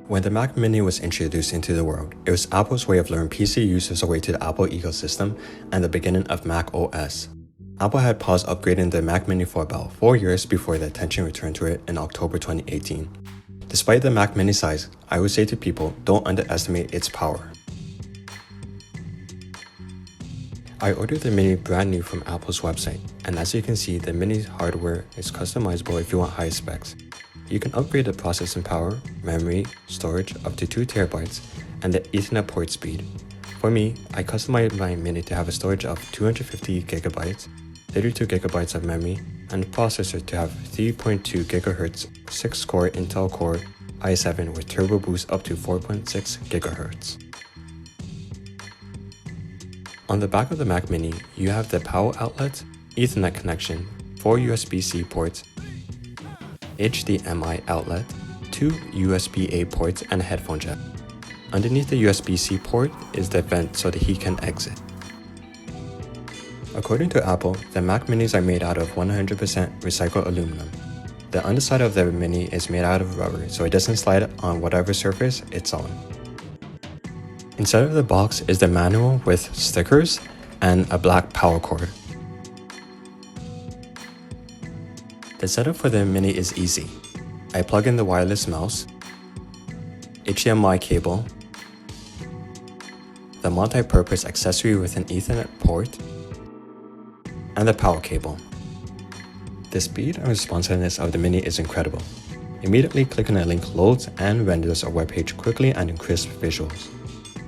When the Mac Mini was introduced into the world, it was Apple's way of luring PC users away to the Apple ecosystem and the beginning of Mac OS. Apple had paused upgrading the Mac Mini for about 4 years before the attention returned to it in October 2018. Despite the Mac Mini size, I would say to people, don't underestimate its power. I ordered the Mini brand new from Apple's website, and as you can see, the Mini's hardware is customizable if you want high specs. You can upgrade the processing power, memory, storage up to 2 TB, and the Ethernet port speed. For me, I customized my Mini to have a storage of 250 GB, 32 GB of memory, and a processor to have 3.2 GHz 6-core Intel Core i7 with turbo boost up to 4.6 GHz. On the back of the Mac Mini, you have the power outlet, Ethernet connection, 4 USB-C ports, HDMI outlet, 2 USB-A ports, and a headphone jack. Underneath the USB-C port is the vent so the heat can exit. According to Apple, the Mac Minis are made out of 100% recycled aluminum. The underside of the Mini is made out of rubber so it doesn't slide on whatever surface it's on. Inside of the box is the manual with stickers and a black power cord. The setup for the Mini is easy. I plug in the wireless mouse, HDMI cable, the multi-purpose accessory with an Ethernet port, and the power cable. The speed and responsiveness of the Mini is incredible. Immediately clicking a link loads and renders a web page quickly and in crisp visuals.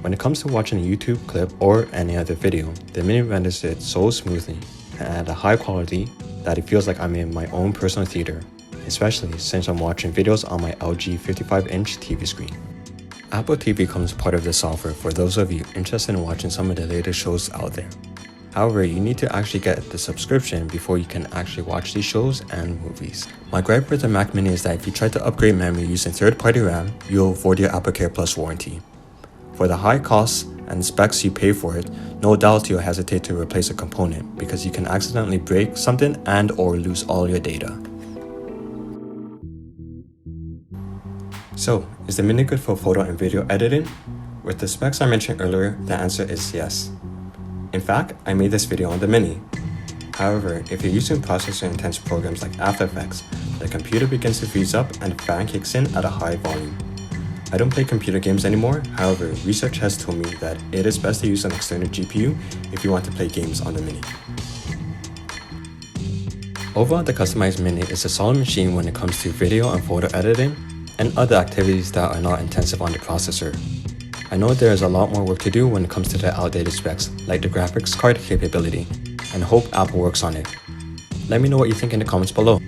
When it comes to watching a YouTube clip or any other video, the Mini renders it so smoothly and at a high quality that it feels like I'm in my own personal theater, especially since I'm watching videos on my LG 55-inch TV screen. Apple TV comes part of the software for those of you interested in watching some of the latest shows out there. However, you need to actually get the subscription before you can actually watch these shows and movies. My gripe with the Mac Mini is that if you try to upgrade memory using third-party RAM, you'll avoid your AppleCare Plus warranty. For the high costs and specs you pay for it, no doubt you'll hesitate to replace a component because you can accidentally break something and or lose all your data. So, is the Mini good for photo and video editing? With the specs I mentioned earlier, the answer is yes. In fact, I made this video on the Mini. However, if you're using processor-intensive programs like After Effects, the computer begins to freeze up and the fan kicks in at a high volume. I don't play computer games anymore, however, research has told me that it is best to use an external GPU if you want to play games on the Mini. Overall, the customized Mini is a solid machine when it comes to video and photo editing and other activities that are not intensive on the processor. I know there is a lot more work to do when it comes to the outdated specs, like the graphics card capability, and hope Apple works on it. Let me know what you think in the comments below.